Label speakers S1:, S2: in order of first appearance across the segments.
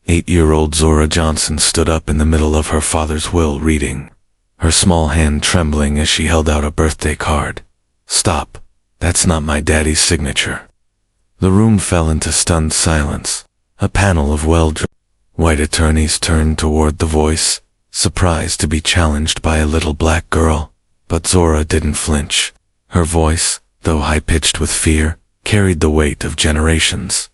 S1: 8-year-old Zora Johnson stood up in the middle of her father's will, reading, her small hand trembling as she held out a birthday card. "Stop. That's not my daddy's signature." The room fell into stunned silence. A panel of well-dressed white attorneys turned toward the voice, surprised to be challenged by a little black girl. But Zora didn't flinch. Her voice, though high-pitched with fear, carried the weight of generations.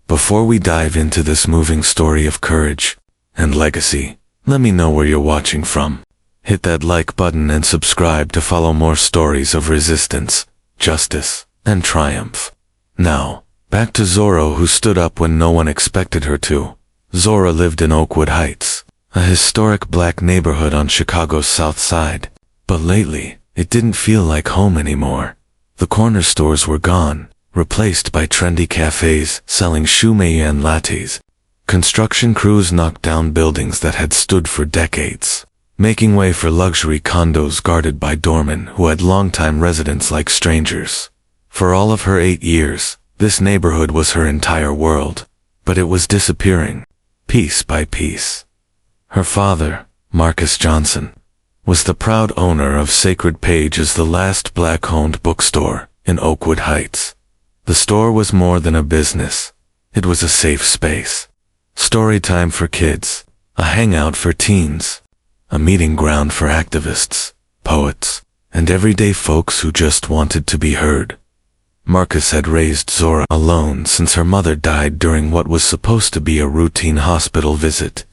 S1: "Before we dive into this moving story of courage and legacy, let me know where you're watching from. Hit that like button and subscribe to follow more stories of resistance, justice, and triumph." Now, back to Zora, who stood up when no one expected her to. Zora lived in Oakwood Heights, a historic black neighborhood on Chicago's South Side. But lately, it didn't feel like home anymore. The corner stores were gone, replaced by trendy cafes selling shumei and lattes. Construction crews knocked down buildings that had stood for decades, making way for luxury condos guarded by doormen who had longtime residents like strangers. For all of her 8 years, this neighborhood was her entire world, but it was disappearing, piece by piece. Her father, Marcus Johnson, was the proud owner of Sacred Pages, the last black-owned bookstore in Oakwood Heights. The store was more than a business. It was a safe space. Story time for kids, a hangout for teens, a meeting ground for activists, poets, and everyday folks who just wanted to be heard. Marcus had raised Zora alone since her mother died during what was supposed to be a routine hospital visit.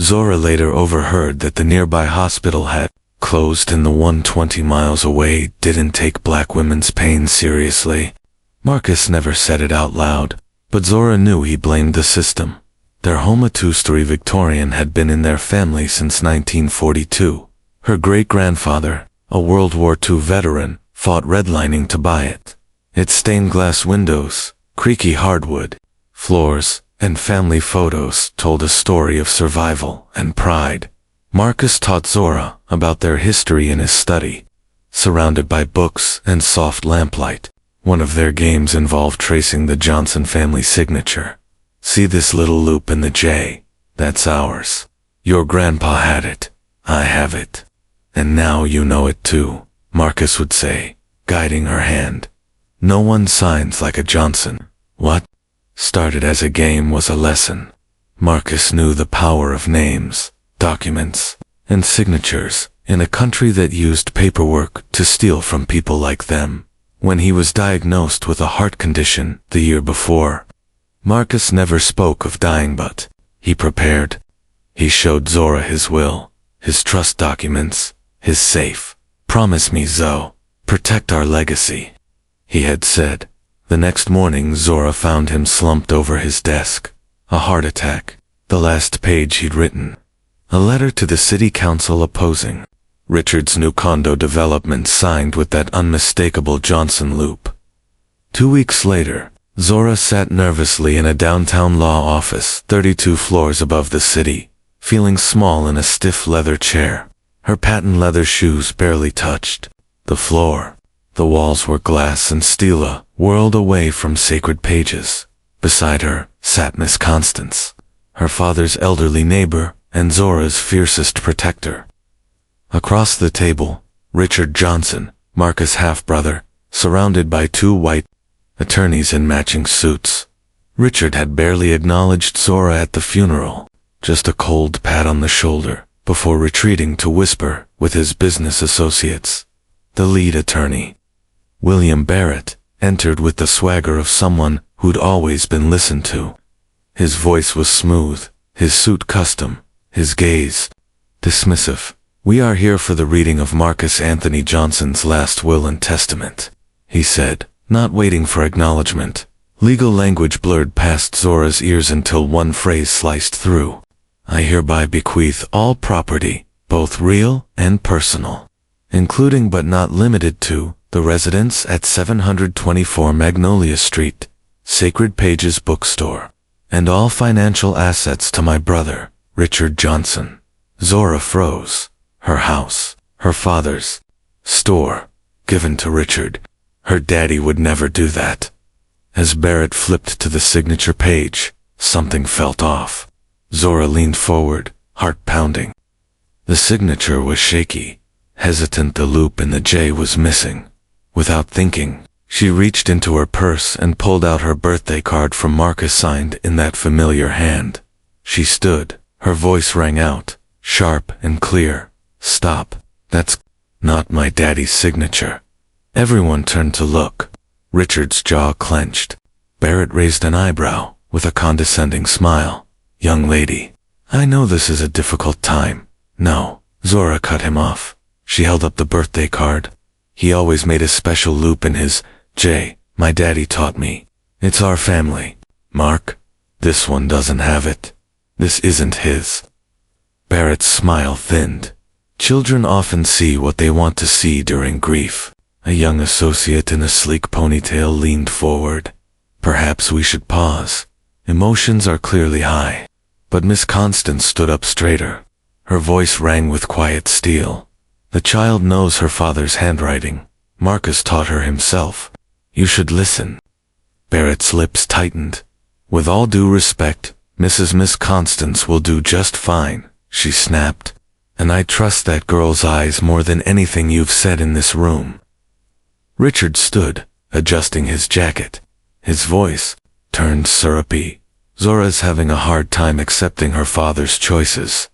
S1: Zora later overheard that the nearby hospital had closed and the one 20 miles away didn't take black women's pain seriously. Marcus never said it out loud, but Zora knew he blamed the system. Their home, a two-story Victorian, had been in their family since 1942. Her great-grandfather, a World War II veteran, fought redlining to buy it. Its stained glass windows, creaky hardwood floors, and family photos told a story of survival and pride. Marcus taught Zora about their history in his study, surrounded by books and soft lamplight. One of their games involved tracing the Johnson family signature. "See this little loop in the J? That's ours. Your grandpa had it. I have it. And now you know it too," Marcus would say, guiding her hand. "No one signs like a Johnson." What started as a game was a lesson. Marcus knew the power of names, documents, and signatures in a country that used paperwork to steal from people like them. When he was diagnosed with a heart condition the year before, Marcus never spoke of dying, but he prepared. He showed Zora his will, his trust documents, his safe. "Promise me, Zoe, protect our legacy," he had said. The next morning, Zora found him slumped over his desk. A heart attack. The last page he'd written. A letter to the city council opposing Richard's new condo development, signed with that unmistakable Johnson loop. 2 weeks later, Zora sat nervously in a downtown law office 32 floors above the city, feeling small in a stiff leather chair. Her patent leather shoes barely touched the floor. The walls were glass and steel, a world away from Sacred Pages. Beside her sat Miss Constance, her father's elderly neighbor and Zora's fiercest protector. Across the table, Richard Johnson, Marcus' half-brother, surrounded by 2 white attorneys in matching suits. Richard had barely acknowledged Zora at the funeral, just a cold pat on the shoulder, before retreating to whisper with his business associates. The lead attorney, William Barrett, entered with the swagger of someone who'd always been listened to. His voice was smooth, his suit custom, his gaze dismissive. "We are here for the reading of Marcus Anthony Johnson's last will and testament," he said, not waiting for acknowledgement. Legal language blurred past Zora's ears until one phrase sliced through. "I hereby bequeath all property, both real and personal, including but not limited to the residence at 724 Magnolia Street, Sacred Pages Bookstore, and all financial assets to my brother, Richard Johnson." Zora froze. Her house, her father's store, given to Richard. Her daddy would never do that. As Barrett flipped to the signature page, something felt off. Zora leaned forward, heart pounding. The signature was shaky, hesitant. The loop in the J was missing. Without thinking, she reached into her purse and pulled out her birthday card from Marcus, signed in that familiar hand. She stood, her voice rang out, sharp and clear. "Stop. That's not my daddy's signature." Everyone turned to look. Richard's jaw clenched. Barrett raised an eyebrow, with a condescending smile. "Young lady, I know this is a difficult time." "No," Zora cut him off. She held up the birthday card. "He always made a special loop in his J. My daddy taught me. It's our family. Mark, this one doesn't have it. This isn't his." Barrett's smile thinned. Children often see what they want to see during grief. A young associate in a sleek ponytail leaned forward. "Perhaps we should pause. Emotions are clearly high." But Miss Constance stood up straighter. Her voice rang with quiet steel. "The child knows her father's handwriting. Marcus taught her himself. You should listen." Barrett's lips tightened. "With all due respect, Miss Constance will do just fine," she snapped. "And I trust that girl's eyes more than anything you've said in this room." Richard stood, adjusting his jacket. His voice turned syrupy. "Zora's having a hard time accepting her father's choices.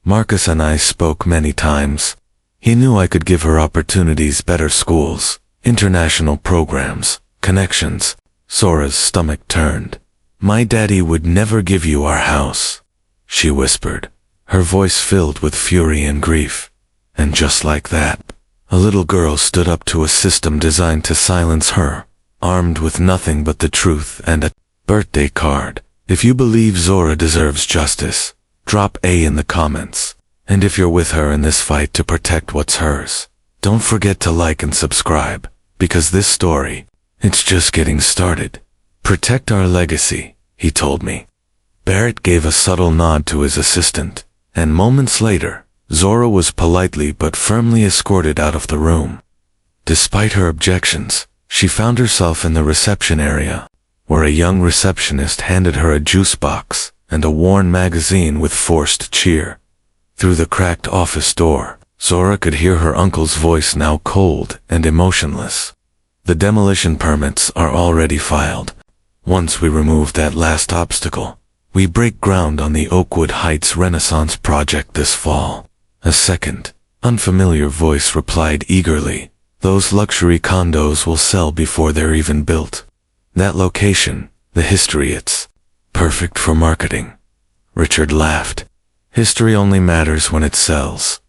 S1: Marcus and I spoke many times. He knew I could give her opportunities, better schools, international programs, connections." Zora's stomach turned. "My daddy would never give you our house," she whispered, her voice filled with fury and grief. And just like that, a little girl stood up to a system designed to silence her, armed with nothing but the truth and a birthday card. If you believe Zora deserves justice, drop A in the comments. And if you're with her in this fight to protect what's hers, don't forget to like and subscribe, because this story, it's just getting started. "Protect our legacy," he told me. Barrett gave a subtle nod to his assistant, and moments later, Zora was politely but firmly escorted out of the room. Despite her objections, she found herself in the reception area, where a young receptionist handed her a juice box and a worn magazine with forced cheer. Through the cracked office door, Zora could hear her uncle's voice, now cold and emotionless. "The demolition permits are already filed. Once we remove that last obstacle, we break ground on the Oakwood Heights Renaissance project this fall." A second, unfamiliar voice replied eagerly. "Those luxury condos will sell before they're even built. That location, the history, it's perfect for marketing." Richard laughed. "History only matters when it sells.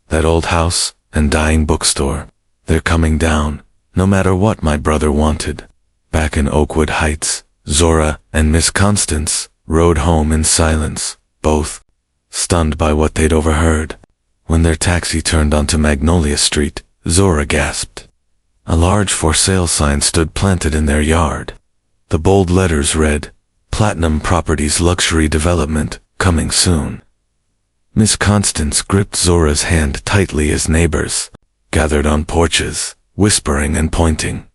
S1: That old house and dying bookstore, they're coming down, no matter what my brother wanted." Back in Oakwood Heights, Zora and Miss Constance rode home in silence, both stunned by what they'd overheard. When their taxi turned onto Magnolia Street, Zora gasped. A large for sale sign stood planted in their yard. The bold letters read, "Platinum Properties Luxury Development, coming soon." Miss Constance gripped Zora's hand tightly as neighbors gathered on porches, whispering and pointing.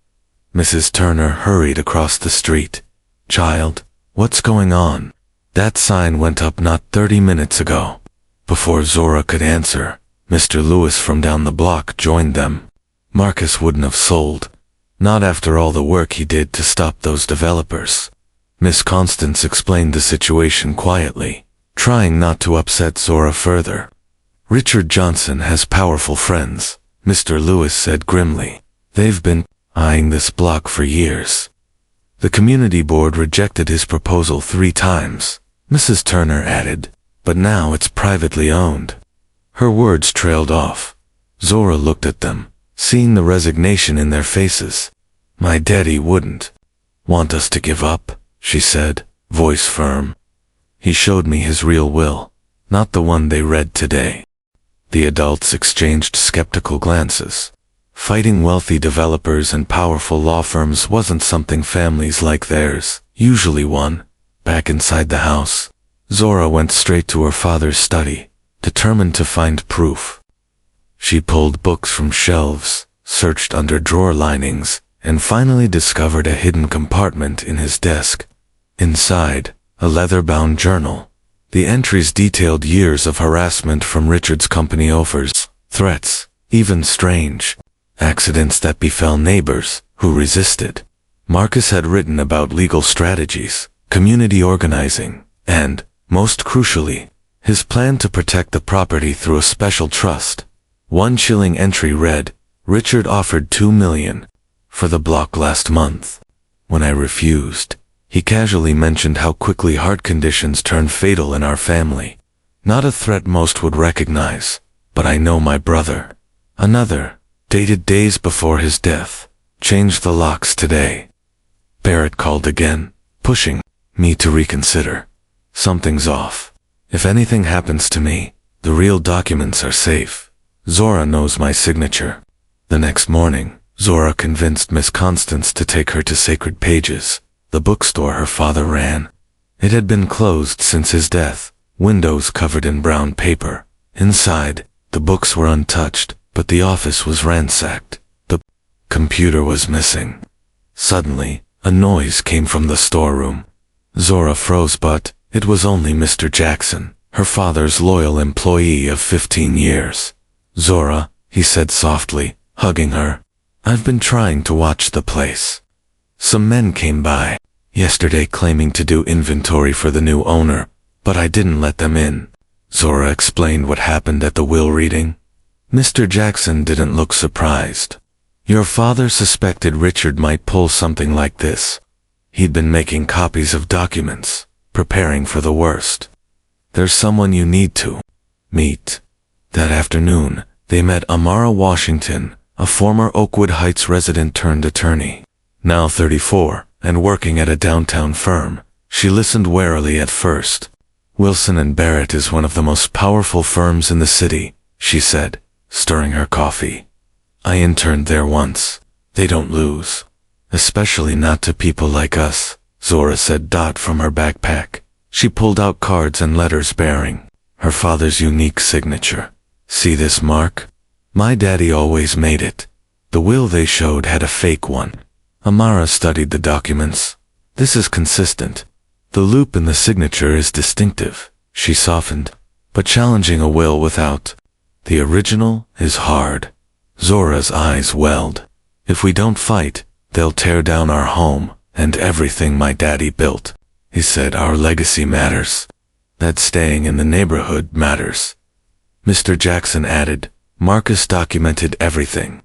S1: Mrs. Turner hurried across the street. "Child, what's going on?" "That sign went up not 30 minutes ago." Before Zora could answer, Mr. Lewis from down the block joined them. Marcus wouldn't have sold, not after all the work he did to stop those developers. Miss Constance explained the situation quietly, trying not to upset Zora further. "Richard Johnson has powerful friends," Mr. Lewis said grimly. "They've been eyeing this block for years. The community board rejected his proposal 3 times, Mrs. Turner added, but now it's privately owned." Her words trailed off. Zora looked at them, seeing the resignation in their faces. "My daddy wouldn't want us to give up," she said, voice firm. "He showed me his real will, not the one they read today." The adults exchanged skeptical glances. Fighting wealthy developers and powerful law firms wasn't something families like theirs usually won. Back inside the house, Zora went straight to her father's study, determined to find proof. She pulled books from shelves, searched under drawer linings, and finally discovered a hidden compartment in his desk. Inside, a leather-bound journal, The entries detailed years of harassment from Richard's company offers, threats, even strange accidents that befell neighbors who resisted. Marcus had written about legal strategies, community organizing, and, most crucially, his plan to protect the property through a special trust. One chilling entry read, "Richard offered $2 million for the block last month. When I refused, he casually mentioned how quickly heart conditions turn fatal in our family. Not a threat most would recognize, but I know my brother." Another, dated days before his death, "Change the locks today." Barrett called again, pushing me to reconsider. "Something's off. If anything happens to me, the real documents are safe. Zora knows my signature." The next morning, Zora convinced Miss Constance to take her to Sacred Pages, the bookstore her father ran. It had been closed since his death, windows covered in brown paper. Inside, the books were untouched, but the office was ransacked. The computer was missing. Suddenly, a noise came from the storeroom. Zora froze, but it was only Mr. Jackson, her father's loyal employee of 15 years. "Zora," he said softly, hugging her, "I've been trying to watch the place. Some men came by yesterday claiming to do inventory for the new owner, but I didn't let them in." Zora explained what happened at the will reading. Mr. Jackson didn't look surprised. "Your father suspected Richard might pull something like this. He'd been making copies of documents, preparing for the worst. There's someone you need to meet." That afternoon, they met Amara Washington, a former Oakwood Heights resident turned attorney. Now 34, and working at a downtown firm, she listened warily at first. "Wilson and Barrett is one of the most powerful firms in the city," she said, stirring her coffee. "I interned there once. They don't lose. Especially not to people like us," Zora said from her backpack. She pulled out cards and letters bearing her father's unique signature. "See this mark? My daddy always made it. The will they showed had a fake one." Amara studied the documents. "This is consistent. The loop in the signature is distinctive," she softened. "But challenging a will without the original is hard." Zora's eyes welled. "If we don't fight, they'll tear down our home and everything my daddy built." He said, "Our legacy matters. That staying in the neighborhood matters." Mr. Jackson added, "Marcus documented everything.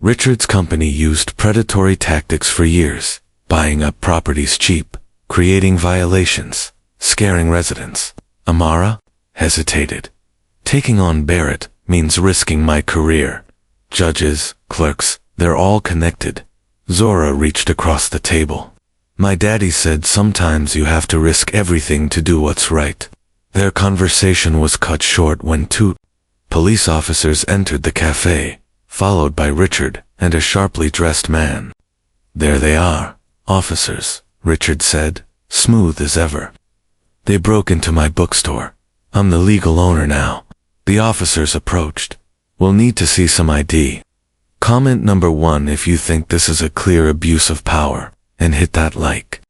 S1: Richard's company used predatory tactics for years, buying up properties cheap, creating violations, scaring residents." Amara hesitated. "Taking on Barrett means risking my career. Judges, clerks, they're all connected." Zora reached across the table. "My daddy said sometimes you have to risk everything to do what's right." Their conversation was cut short when two police officers entered the cafe, followed by Richard and a sharply dressed man. "There they are, officers," Richard said, smooth as ever. "They broke into my bookstore. I'm the legal owner now." The officers approached. "We'll need to see some ID. Comment number 1 if you think this is a clear abuse of power, and hit that like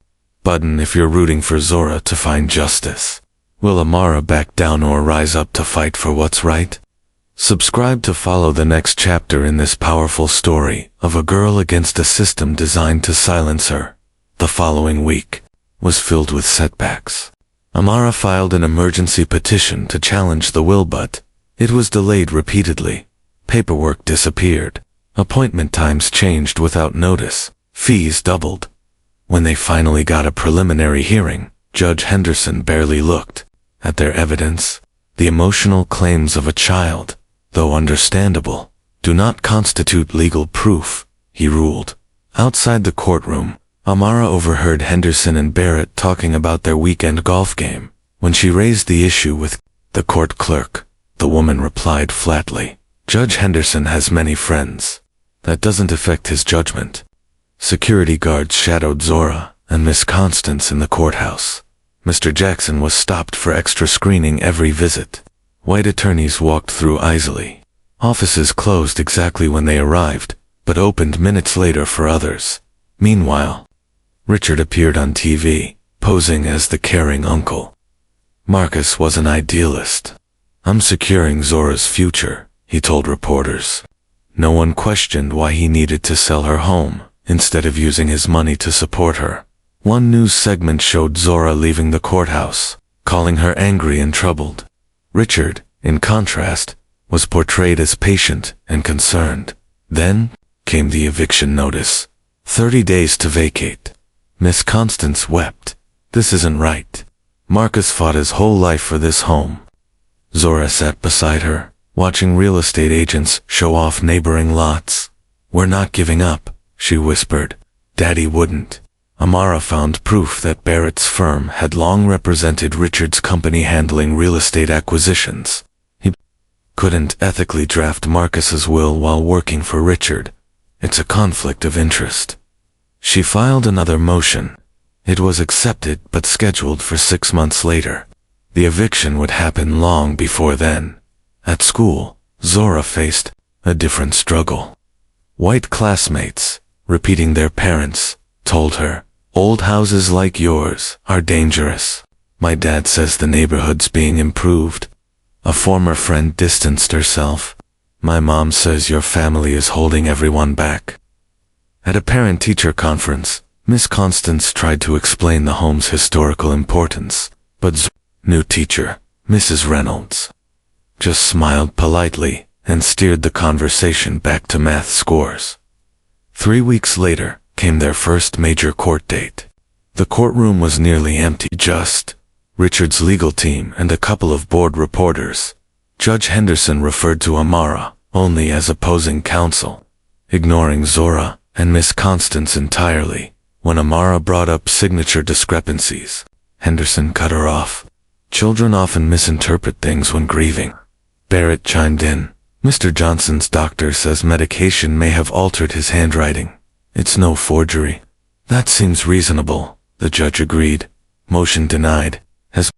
S1: button if you're rooting for Zora to find justice. Will Amara back down or rise up to fight for what's right? Subscribe to follow the next chapter in this powerful story of a girl against a system designed to silence her. The following week was filled with setbacks. Amara filed an emergency petition to challenge the will, but it was delayed repeatedly. Paperwork disappeared. Appointment times changed without notice. Fees doubled. When they finally got a preliminary hearing, Judge Henderson barely looked at their evidence. The emotional claims of a child, though understandable, do not constitute legal proof, he ruled. Outside the courtroom, Amara overheard Henderson and Barrett talking about their weekend golf game. When she raised the issue with the court clerk, the woman replied flatly, "Judge Henderson has many friends. That doesn't affect his judgment." Security guards shadowed Zora and Miss Constance in the courthouse. Mr. Jackson was stopped for extra screening every visit. White attorneys walked through easily. Offices closed exactly when they arrived, but opened minutes later for others. Meanwhile, Richard appeared on TV, posing as the caring uncle. Marcus was an idealist. "I'm securing Zora's future," he told reporters. No one questioned why he needed to sell her home, instead of using his money to support her. One news segment showed Zora leaving the courthouse, calling her angry and troubled. Richard, in contrast, was portrayed as patient and concerned. Then came the eviction notice. 30 days to vacate. Miss Constance wept. "This isn't right. Marcus fought his whole life for this home." Zora sat beside her, watching real estate agents show off neighboring lots. "We're not giving up," she whispered. Daddy wouldn't. Amara found proof that Barrett's firm had long represented Richard's company handling real estate acquisitions. He couldn't ethically draft Marcus's will while working for Richard. It's a conflict of interest. She filed another motion. It was accepted but scheduled for 6 months later. The eviction would happen long before then. At school, Zora faced a different struggle. White classmates, repeating their parents, told her, "Old houses like yours are dangerous. My dad says the neighborhood's being improved." A former friend distanced herself. "My mom says your family is holding everyone back." At a parent-teacher conference, Miss Constance tried to explain the home's historical importance, but Zora's new teacher, Mrs. Reynolds, just smiled politely and steered the conversation back to math scores. 3 weeks later came their first major court date. The courtroom was nearly empty, just Richard's legal team and a couple of board reporters. Judge Henderson referred to Amara only as opposing counsel, ignoring Zora and Miss Constance entirely. When Amara brought up signature discrepancies, Henderson cut her off. "Children often misinterpret things when grieving." Barrett chimed in. "Mr. Johnson's doctor says medication may have altered his handwriting. It's no forgery." "That seems reasonable," the judge agreed. Motion denied. As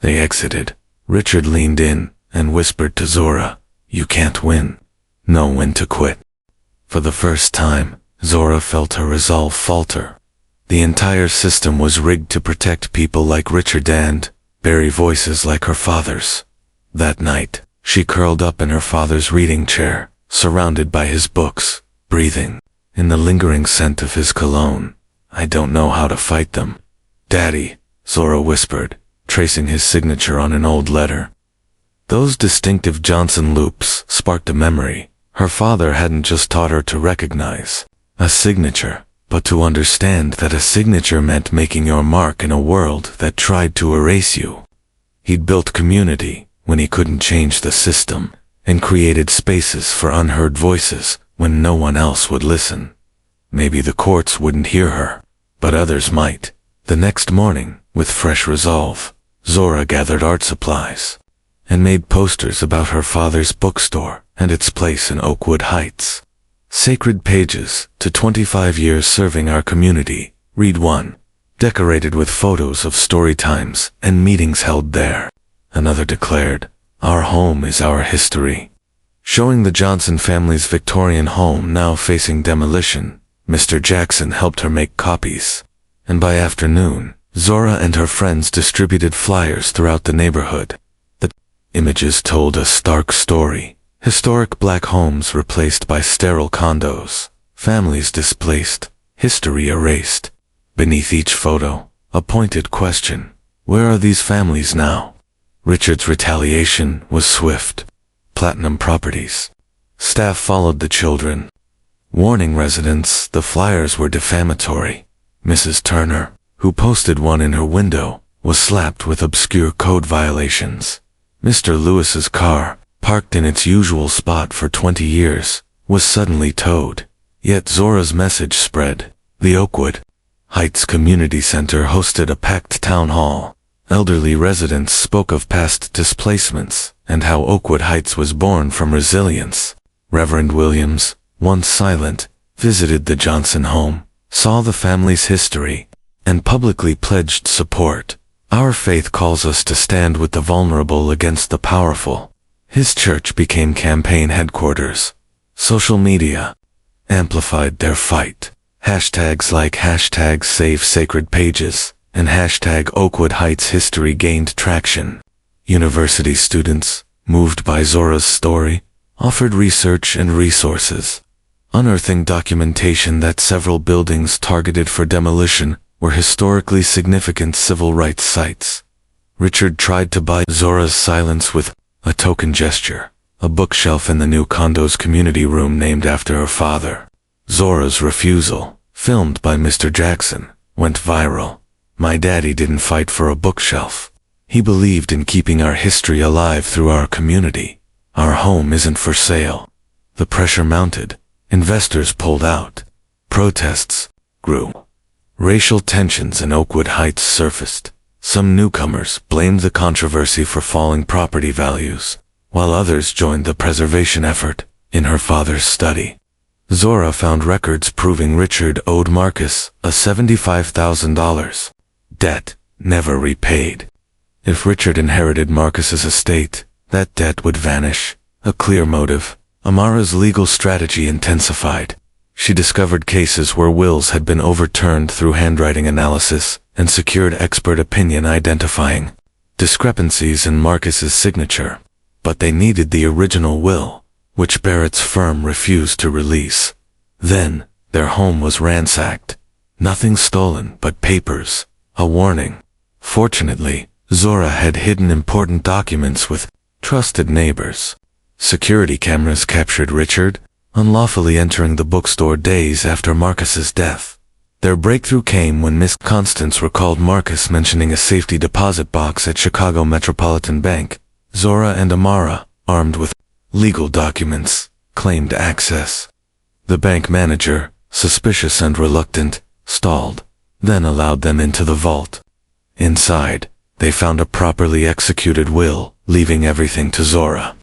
S1: they exited, Richard leaned in and whispered to Zora, "You can't win. Know when to quit." For the first time, Zora felt her resolve falter. The entire system was rigged to protect people like Richard and bury voices like her father's. That night, she curled up in her father's reading chair, surrounded by his books, breathing in the lingering scent of his cologne. "I don't know how to fight them." "Daddy," Zora whispered, tracing his signature on an old letter. Those distinctive Johnson loops sparked a memory. Her father hadn't just taught her to recognize a signature, but to understand that a signature meant making your mark in a world that tried to erase you. He'd built community when he couldn't change the system, and created spaces for unheard voices when no one else would listen. Maybe the courts wouldn't hear her, but others might. The next morning, with fresh resolve, Zora gathered art supplies and made posters about her father's bookstore and its place in Oakwood Heights. "Sacred Pages to 25 years serving our community," read one, decorated with photos of story times and meetings held there. Another declared, "Our home is our history," showing the Johnson family's Victorian home now facing demolition. Mr. Jackson helped her make copies, and by afternoon, Zora and her friends distributed flyers throughout the neighborhood. The images told a stark story. Historic black homes replaced by sterile condos, families displaced, history erased. Beneath each photo, a pointed question: where are these families now? Richard's retaliation was swift. Platinum Properties. Staff followed the children, warning residents the flyers were defamatory. Mrs. Turner, who posted one in her window, was slapped with obscure code violations. Mr. Lewis's car, parked in its usual spot for 20 years, was suddenly towed. Yet Zora's message spread. The Oakwood Heights Community Center hosted a packed town hall. Elderly residents spoke of past displacements and how Oakwood Heights was born from resilience. Reverend Williams, once silent, visited the Johnson home, saw the family's history, and publicly pledged support. "Our faith calls us to stand with the vulnerable against the powerful." His church became campaign headquarters. Social media amplified their fight. Hashtags like #SaveSacredPages and #Oakwood Heights History gained traction. University students, moved by Zora's story, offered research and resources, unearthing documentation that several buildings targeted for demolition were historically significant civil rights sites. Richard tried to buy Zora's silence with a token gesture, a bookshelf in the new condo's community room named after her father. Zora's refusal, filmed by Mr. Jackson, went viral. My daddy didn't fight for a bookshelf. He believed in keeping our history alive through our community. Our home isn't for sale. The pressure mounted. Investors pulled out. Protests grew. Racial tensions in Oakwood Heights surfaced. Some newcomers blamed the controversy for falling property values, while others joined the preservation effort. In her father's study, Zora found records proving Richard owed Marcus a $75,000 debt never repaid. If Richard inherited Marcus's estate, that debt would vanish. A clear motive. Amara's legal strategy intensified. She discovered cases where wills had been overturned through handwriting analysis and secured expert opinion identifying discrepancies in Marcus's signature. But they needed the original will, which Barrett's firm refused to release. Then, their home was ransacked. Nothing stolen but papers. A warning. Fortunately, Zora had hidden important documents with trusted neighbors. Security cameras captured Richard, unlawfully entering the bookstore days after Marcus's death. Their breakthrough came when Miss Constance recalled Marcus mentioning a safety deposit box at Chicago Metropolitan Bank. Zora and Amara, armed with legal documents, claimed access. The bank manager, suspicious and reluctant, stalled, then allowed them into the vault. Inside, they found a properly executed will, leaving everything to Zora,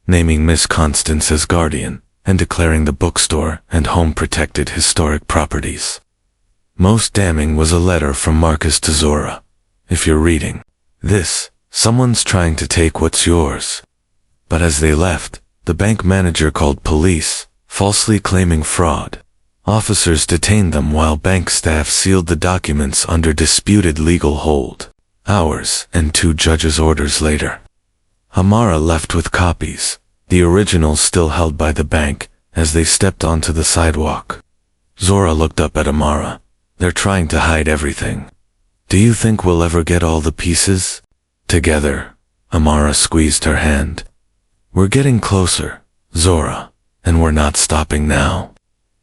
S1: naming Miss Constance as guardian, and declaring the bookstore and home protected historic properties. Most damning was a letter from Marcus to Zora. If you're reading this, someone's trying to take what's yours. But as they left, the bank manager called police, falsely claiming fraud. Officers detained them while bank staff sealed the documents under disputed legal hold. Hours and 2 judges' orders later, Amara left with copies, the originals still held by the bank, as they stepped onto the sidewalk. Zora looked up at Amara. They're trying to hide everything. Do you think we'll ever get all the pieces? Together, Amara squeezed her hand. We're getting closer, Zora, and we're not stopping now.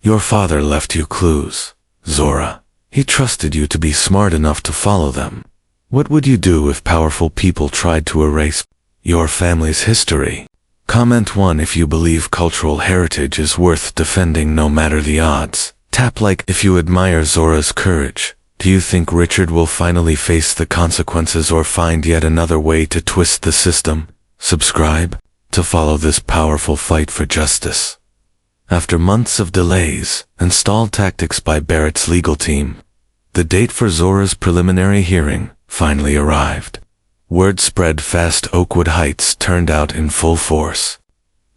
S1: Your father left you clues, Zora. He trusted you to be smart enough to follow them. What would you do if powerful people tried to erase your family's history? Comment 1 if you believe cultural heritage is worth defending no matter the odds. Tap like if you admire Zora's courage. Do you think Richard will finally face the consequences or find yet another way to twist the system? Subscribe to follow this powerful fight for justice. After months of delays and stalled tactics by Barrett's legal team, the date for Zora's preliminary hearing finally arrived. Word spread fast. Oakwood Heights turned out in full force.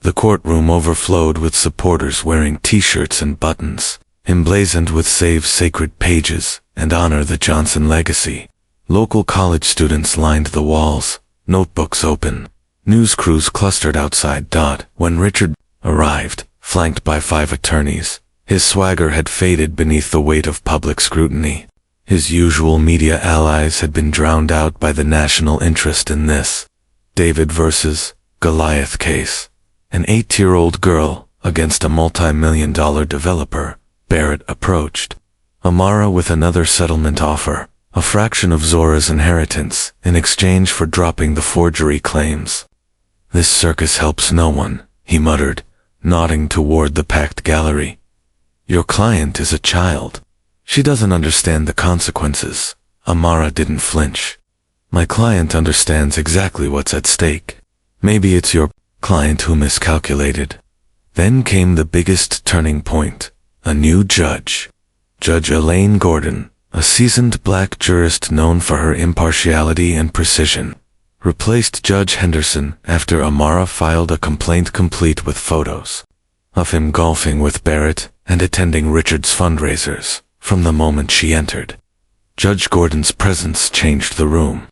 S1: The courtroom overflowed with supporters wearing t-shirts and buttons, emblazoned with Save Sacred Pages and Honor the Johnson Legacy. Local college students lined the walls, notebooks open. News crews clustered outside. When Richard arrived, flanked by 5 attorneys, his swagger had faded beneath the weight of public scrutiny. His usual media allies had been drowned out by the national interest in this David versus Goliath case. An 8-year-old girl against a multi-million-dollar developer. Barrett approached Amara with another settlement offer, a fraction of Zora's inheritance, in exchange for dropping the forgery claims. This circus helps no one, he muttered, nodding toward the packed gallery. Your client is a child. She doesn't understand the consequences. Amara didn't flinch. My client understands exactly what's at stake. Maybe it's your client who miscalculated. Then came the biggest turning point. A new judge. Judge Elaine Gordon, a seasoned black jurist known for her impartiality and precision, replaced Judge Henderson after Amara filed a complaint complete with photos of him golfing with Barrett and attending Richard's fundraisers. From the moment she entered, Judge Gordon's presence changed the room.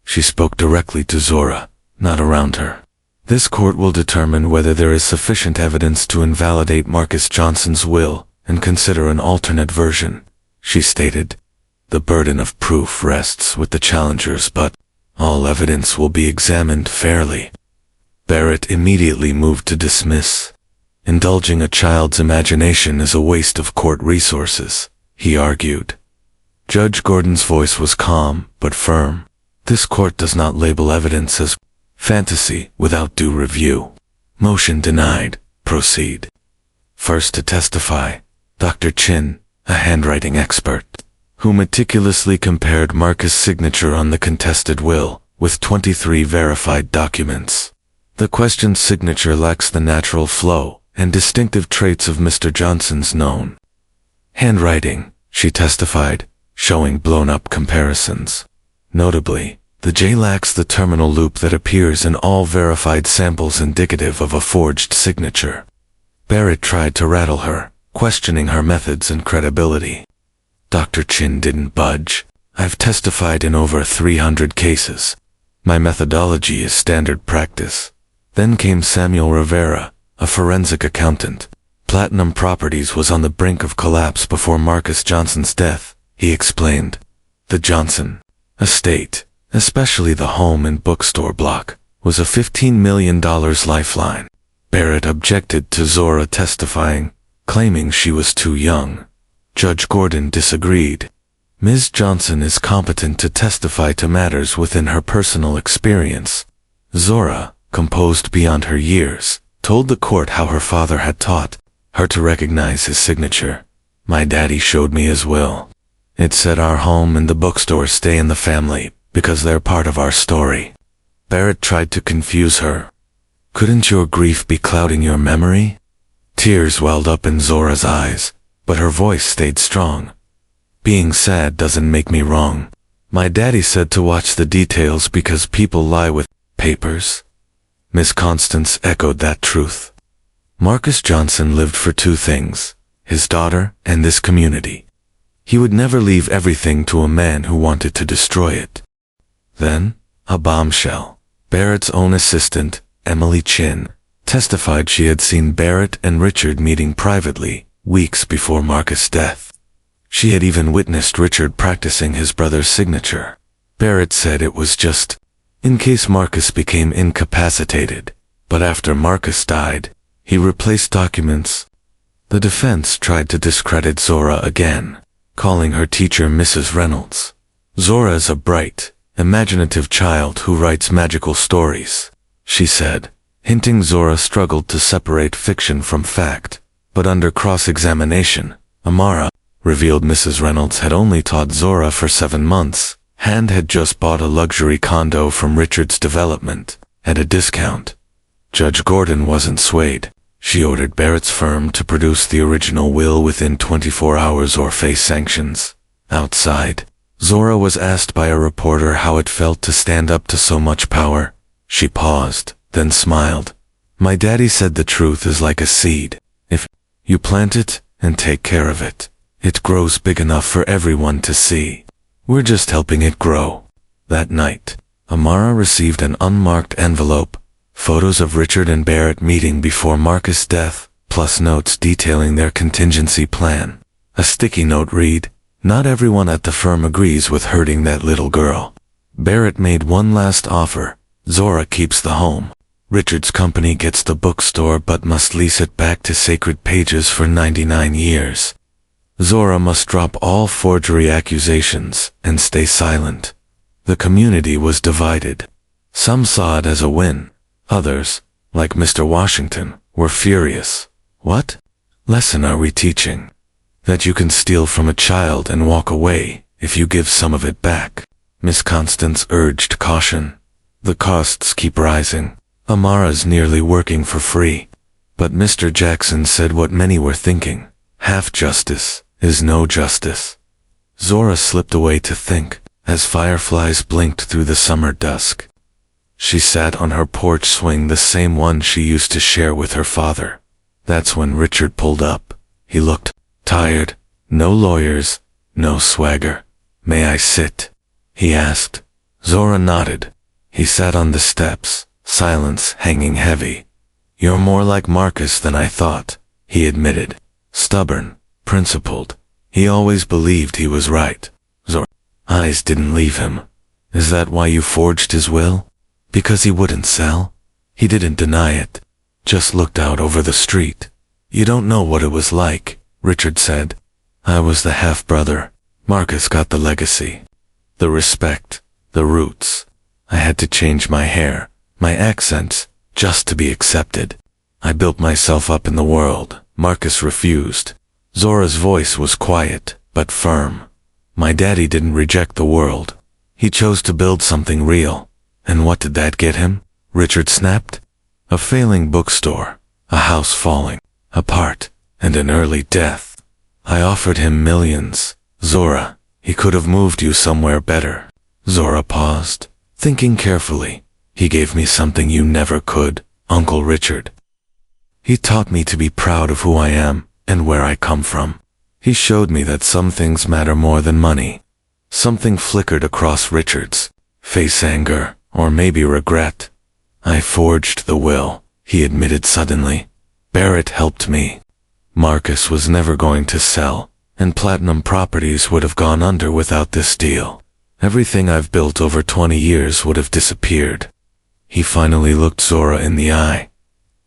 S1: She spoke directly to Zora, not around her. This court will determine whether there is sufficient evidence to invalidate Marcus Johnson's will and consider an alternate version, she stated. The burden of proof rests with the challengers, but all evidence will be examined fairly. Barrett immediately moved to dismiss. Indulging a child's imagination is a waste of court resources, he argued. Judge Gordon's voice was calm but firm. This court does not label evidence as fantasy without due review. Motion denied. Proceed. First to testify, Dr. Chin, a handwriting expert, who meticulously compared Marcus' signature on the contested will with 23 verified documents. The questioned signature lacks the natural flow and distinctive traits of Mr. Johnson's known handwriting, she testified, showing blown-up comparisons. Notably, the J lacks the terminal loop that appears in all verified samples indicative of a forged signature. Barrett tried to rattle her, questioning her methods and credibility. Dr. Chin didn't budge. I've testified in over 300 cases. My methodology is standard practice. Then came Samuel Rivera, a forensic accountant. Platinum Properties was on the brink of collapse before Marcus Johnson's death, he explained. The Johnson estate, especially the home and bookstore block, was a $15 million lifeline. Barrett objected to Zora testifying, claiming she was too young. Judge Gordon disagreed. Ms. Johnson is competent to testify to matters within her personal experience. Zora, composed beyond her years, told the court how her father had taught her to recognize his signature. My daddy showed me his will. It said our home and the bookstore stay in the family because they're part of our story. Barrett tried to confuse her. Couldn't your grief be clouding your memory? Tears welled up in Zora's eyes, but her voice stayed strong. Being sad doesn't make me wrong. My daddy said to watch the details because people lie with papers. Miss Constance echoed that truth. Marcus Johnson lived for two things, his daughter and this community. He would never leave everything to a man who wanted to destroy it. Then, a bombshell. Barrett's own assistant, Emily Chin, testified she had seen Barrett and Richard meeting privately weeks before Marcus' death. She had even witnessed Richard practicing his brother's signature. Barrett said it was just in case Marcus became incapacitated, but after Marcus died, he replaced documents. The defense tried to discredit Zora again, calling her teacher Mrs. Reynolds. Zora is a bright, imaginative child who writes magical stories, she said, hinting Zora struggled to separate fiction from fact. But under cross-examination, Amara revealed Mrs. Reynolds had only taught Zora for 7 months. Hand had just bought a luxury condo from Richard's development, at a discount. Judge Gordon wasn't swayed. She ordered Barrett's firm to produce the original will within 24 hours or face sanctions. Outside, Zora was asked by a reporter how it felt to stand up to so much power. She paused, then smiled. My daddy said the truth is like a seed. If you plant it and take care of it, it grows big enough for everyone to see. We're just helping it grow. That night, Amara received an unmarked envelope, photos of Richard and Barrett meeting before Marcus' death, plus notes detailing their contingency plan. A sticky note read, "Not everyone at the firm agrees with hurting that little girl. Barrett made one last offer. Zora keeps the home. Richard's company gets the bookstore but must lease it back to Sacred Pages for 99 years. Zora must drop all forgery accusations and stay silent." The community was divided. Some saw it as a win. Others, like Mr. Washington, were furious. What lesson are we teaching? That you can steal from a child and walk away if you give some of it back. Miss Constance urged caution. The costs keep rising. Amara's nearly working for free. But Mr. Jackson said what many were thinking. Half justice is no justice. Zora slipped away to think, as fireflies blinked through the summer dusk. She sat on her porch swing, the same one she used to share with her father. That's when Richard pulled up. He looked tired. No lawyers, no swagger. "May I sit?" he asked. Zora nodded. He sat on the steps, silence hanging heavy. "You're more like Marcus than I thought," he admitted. "Stubborn, principled. He always believed he was right." Zora's eyes didn't leave him. "Is that why you forged his will? Because he wouldn't sell?" He didn't deny it, just looked out over the street. "You don't know what it was like," Richard said. "I was the half-brother. Marcus got the legacy. The respect, the roots. I had to change my hair, my accent, just to be accepted. I built myself up in the world. Marcus refused." Zora's voice was quiet, but firm. "My daddy didn't reject the world. He chose to build something real. And what did that get him?" Richard snapped. "A failing bookstore, a house falling apart, and an early death. I offered him millions. Zora, he could have moved you somewhere better." Zora paused, thinking carefully. "He gave me something you never could, Uncle Richard. He taught me to be proud of who I am and where I come from. He showed me that some things matter more than money." Something flickered across Richard's face, anger, or maybe regret. "I forged the will," he admitted suddenly. "Barrett helped me. Marcus was never going to sell, and Platinum Properties would have gone under without this deal. Everything I've built over 20 years would have disappeared." He finally looked Zora in the eye.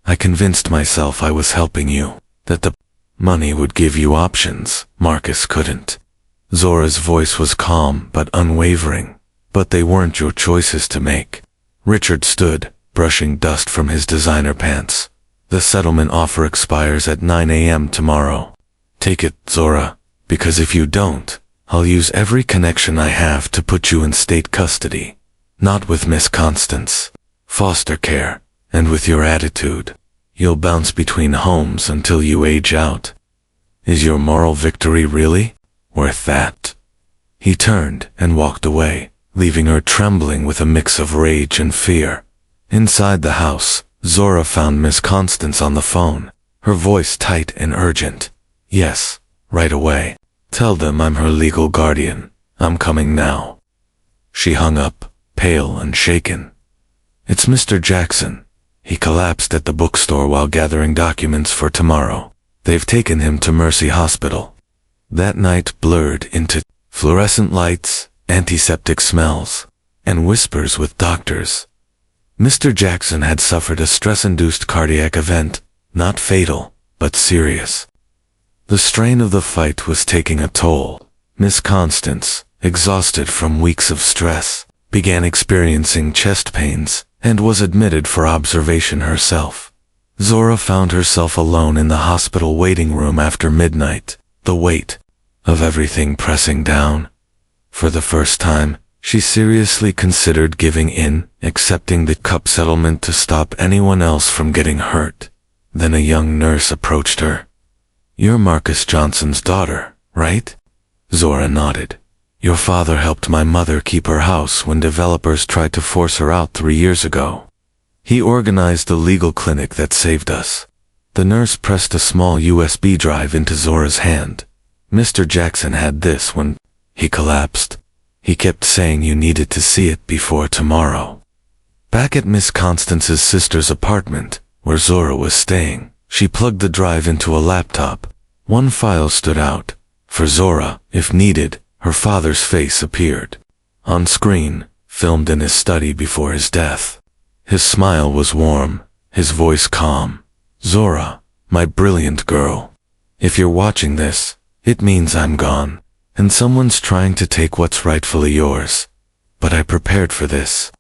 S1: "I convinced myself I was helping you, that the money would give you options. Marcus couldn't." Zora's voice was calm but unwavering. "But they weren't your choices to make." Richard stood, brushing dust from his designer pants. "The settlement offer expires at 9 a.m. tomorrow. Take it, Zora, because if you don't, I'll use every connection I have to put you in state custody. Not with Miss Constance. Foster care, and with your attitude. You'll bounce between homes until you age out. Is your moral victory really worth that?" He turned and walked away, leaving her trembling with a mix of rage and fear. Inside the house, Zora found Miss Constance on the phone, her voice tight and urgent. "Yes, right away. Tell them I'm her legal guardian. I'm coming now." She hung up, pale and shaken. "It's Mr. Jackson. He collapsed at the bookstore while gathering documents for tomorrow. They've taken him to Mercy Hospital." That night blurred into fluorescent lights, antiseptic smells, and whispers with doctors. Mr. Jackson had suffered a stress-induced cardiac event, not fatal, but serious. The strain of the fight was taking a toll. Miss Constance, exhausted from weeks of stress, began experiencing chest pains and was admitted for observation herself. Zora found herself alone in the hospital waiting room after midnight, the weight of everything pressing down. For the first time, she seriously considered giving in, accepting the cup settlement to stop anyone else from getting hurt. Then a young nurse approached her. "You're Marcus Johnson's daughter, right?" Zora nodded. "Your father helped my mother keep her house when developers tried to force her out 3 years ago. He organized the legal clinic that saved us." The nurse pressed a small USB drive into Zora's hand. "Mr. Jackson had this when he collapsed. He kept saying you needed to see it before tomorrow." Back at Miss Constance's sister's apartment, where Zora was staying, she plugged the drive into a laptop. One file stood out. For Zora, if needed, her father's face appeared. On screen, filmed in his study before his death. His smile was warm, his voice calm. "Zora, my brilliant girl. If you're watching this, it means I'm gone, and someone's trying to take what's rightfully yours. But I prepared for this."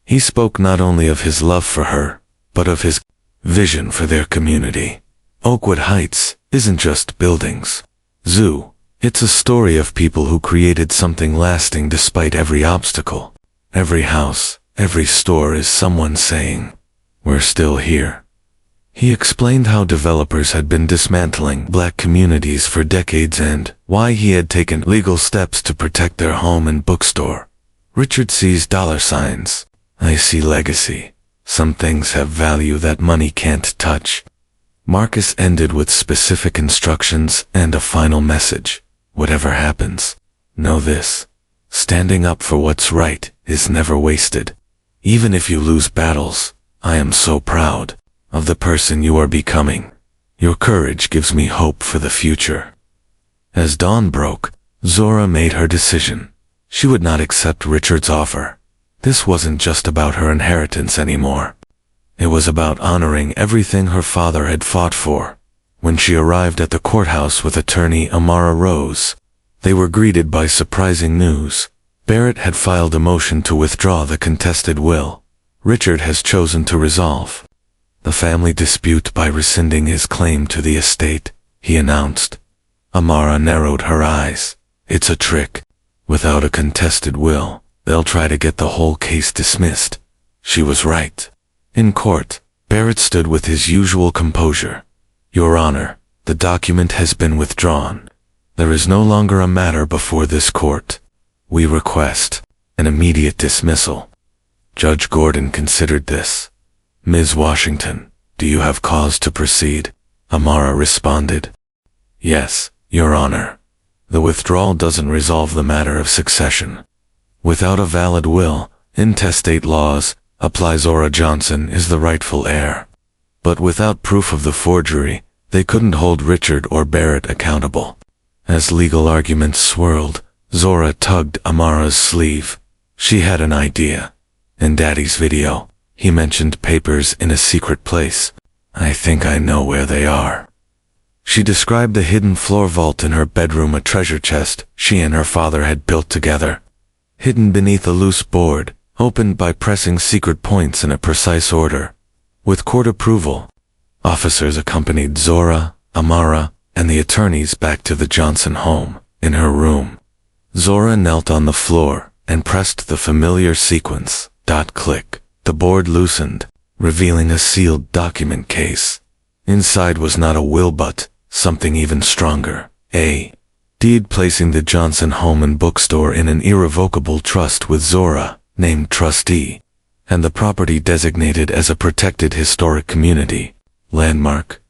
S1: He spoke not only of his love for her, but of his vision for their community. Oakwood Heights isn't just buildings. Zoo, it's a story of people who created something lasting despite every obstacle. Every house, every store is someone saying, "We're still here." He explained how developers had been dismantling black communities for decades and why he had taken legal steps to protect their home and bookstore. Richard sees dollar signs. I see legacy. Some things have value that money can't touch. Marcus ended with specific instructions and a final message. Whatever happens, know this. Standing up for what's right is never wasted. Even if you lose battles, I am so proud of the person you are becoming. Your courage gives me hope for the future." As dawn broke, Zora made her decision. She would not accept Richard's offer. This wasn't just about her inheritance anymore. It was about honoring everything her father had fought for. When she arrived at the courthouse with attorney Amara Rose, they were greeted by surprising news. Barrett had filed a motion to withdraw the contested will. Richard has chosen to resolve the family dispute by rescinding his claim to the estate, he announced. Amara narrowed her eyes. It's a trick. Without a contested will, they'll try to get the whole case dismissed. She was right. In court, Barrett stood with his usual composure. Your Honor, the document has been withdrawn. There is no longer a matter before this court. We request an immediate dismissal. Judge Gordon considered this. Ms. Washington, do you have cause to proceed? Amara responded. Yes, Your Honor. The withdrawal doesn't resolve the matter of succession. Without a valid will, intestate laws apply. Zora Johnson is the rightful heir. But without proof of the forgery, they couldn't hold Richard or Barrett accountable. As legal arguments swirled, Zora tugged Amara's sleeve. She had an idea. In Daddy's video, he mentioned papers in a secret place. I think I know where they are. She described the hidden floor vault in her bedroom, a treasure chest she and her father had built together. Hidden beneath a loose board, opened by pressing secret points in a precise order. With court approval, officers accompanied Zora, Amara, and the attorneys back to the Johnson home. In her room, Zora knelt on the floor and pressed the familiar sequence. Click. The board loosened, revealing a sealed document case. Inside was not a will but something even stronger. A deed placing the Johnson home and bookstore in an irrevocable trust with Zora, named trustee, and the property designated as a protected historic community landmark.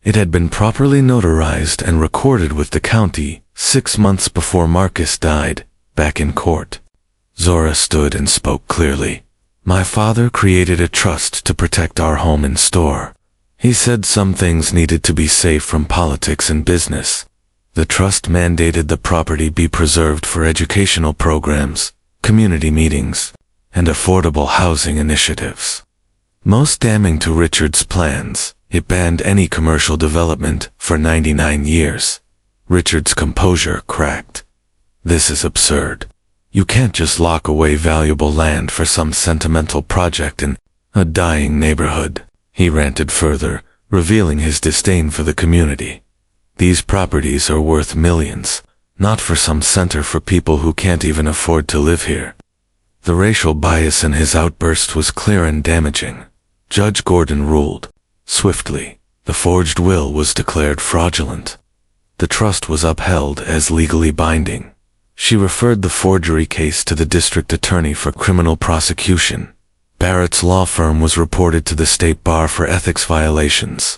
S1: It had been properly notarized and recorded with the county 6 months before Marcus died. Back in court, Zora stood and spoke clearly. My father created a trust to protect our home and store. He said some things needed to be safe from politics and business. The trust mandated the property be preserved for educational programs, community meetings, and affordable housing initiatives. Most damning to Richard's plans, it banned any commercial development for 99 years. Richard's composure cracked. This is absurd. You can't just lock away valuable land for some sentimental project in a dying neighborhood, he ranted further, revealing his disdain for the community. These properties are worth millions, not for some center for people who can't even afford to live here. The racial bias in his outburst was clear and damaging. Judge Gordon ruled. Swiftly, the forged will was declared fraudulent. The trust was upheld as legally binding. She referred the forgery case to the district attorney for criminal prosecution. Barrett's law firm was reported to the state bar for ethics violations.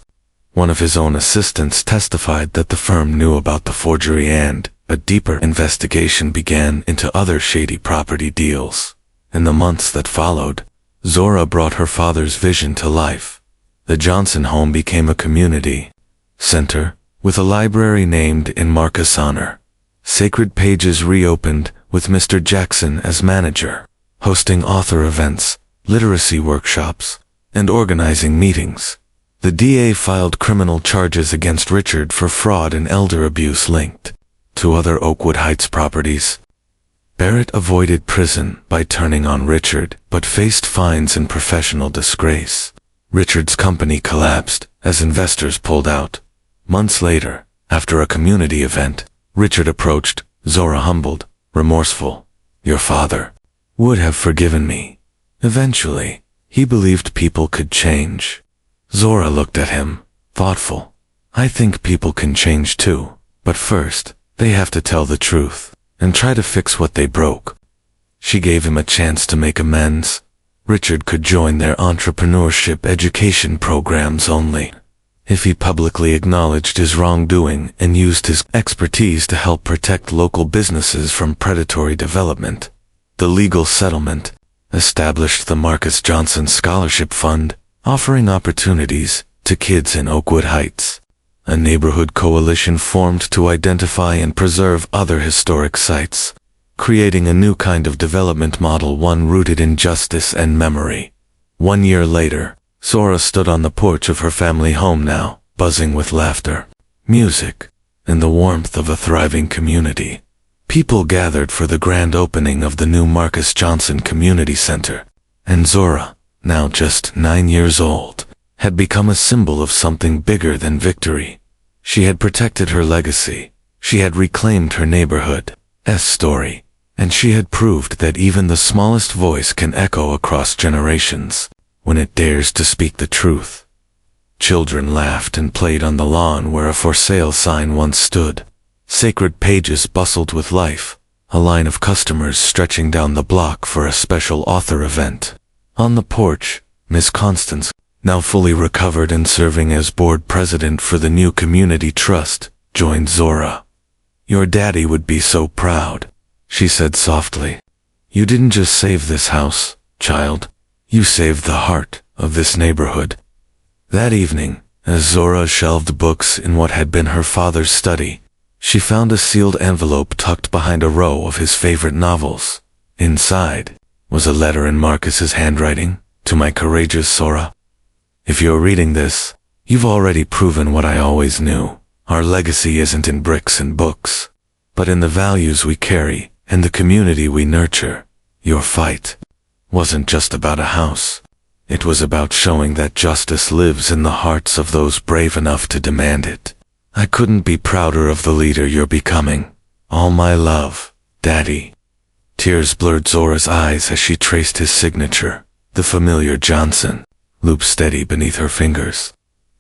S1: One of his own assistants testified that the firm knew about the forgery and a deeper investigation began into other shady property deals. In the months that followed, Zora brought her father's vision to life. The Johnson home became a community center with a library named in Marcus' honor. Sacred Pages reopened with Mr. Jackson as manager, hosting author events, literacy workshops, and organizing meetings. The DA filed criminal charges against Richard for fraud and elder abuse linked to other Oakwood Heights properties. Barrett avoided prison by turning on Richard, but faced fines and professional disgrace. Richard's company collapsed as investors pulled out. Months later, after a community event, Richard approached Zora, humbled, remorseful. Your father would have forgiven me. Eventually, he believed people could change. Zora looked at him, thoughtful. I think people can change too, but first, they have to tell the truth and try to fix what they broke. She gave him a chance to make amends. Richard could join their entrepreneurship education programs only if he publicly acknowledged his wrongdoing and used his expertise to help protect local businesses from predatory development. The legal settlement established the Marcus Johnson Scholarship Fund, offering opportunities to kids in Oakwood Heights. A neighborhood coalition formed to identify and preserve other historic sites, creating a new kind of development model, one rooted in justice and memory. 1 year later, Zora stood on the porch of her family home now, buzzing with laughter, music, and the warmth of a thriving community. People gathered for the grand opening of the new Marcus Johnson Community Center, and Zora, now just 9 years old, had become a symbol of something bigger than victory. She had protected her legacy, she had reclaimed her neighborhood's story, and she had proved that even the smallest voice can echo across generations when it dares to speak the truth. Children laughed and played on the lawn where a for sale sign once stood. Sacred Pages bustled with life, a line of customers stretching down the block for a special author event. On the porch, Miss Constance, now fully recovered and serving as board president for the new community trust, joined Zora. "Your daddy would be so proud," she said softly. "You didn't just save this house, child. You saved the heart of this neighborhood." That evening, as Zora shelved books in what had been her father's study, she found a sealed envelope tucked behind a row of his favorite novels. Inside was a letter in Marcus's handwriting. "To my courageous Zora. If you're reading this, you've already proven what I always knew. Our legacy isn't in bricks and books, but in the values we carry and the community we nurture. Your fight wasn't just about a house. It was about showing that justice lives in the hearts of those brave enough to demand it. I couldn't be prouder of the leader you're becoming. All my love, Daddy." Tears blurred Zora's eyes as she traced his signature, the familiar Johnson, looped steady beneath her fingers.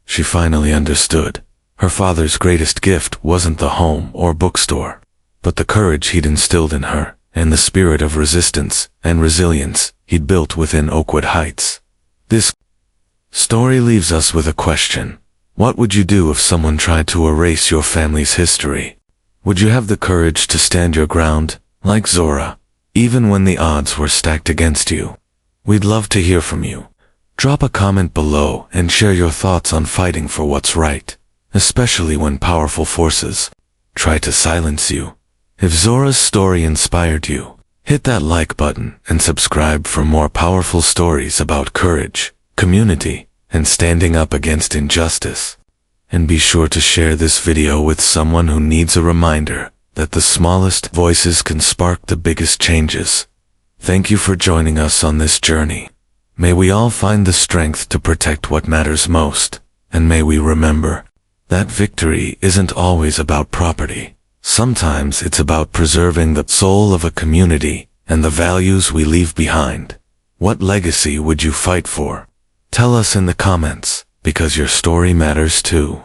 S1: She finally understood. Her father's greatest gift wasn't the home or bookstore, but the courage he'd instilled in her, and the spirit of resistance and resilience he'd built within Oakwood Heights. This story leaves us with a question. What would you do if someone tried to erase your family's history? Would you have the courage to stand your ground, like Zora, even when the odds were stacked against you? We'd love to hear from you. Drop a comment below and share your thoughts on fighting for what's right, especially when powerful forces try to silence you. If Zora's story inspired you, hit that like button and subscribe for more powerful stories about courage, community, and standing up against injustice. And be sure to share this video with someone who needs a reminder that the smallest voices can spark the biggest changes. Thank you for joining us on this journey. May we all find the strength to protect what matters most, and may we remember that victory isn't always about property. Sometimes it's about preserving the soul of a community and the values we leave behind. What legacy would you fight for? Tell us in the comments, because your story matters too.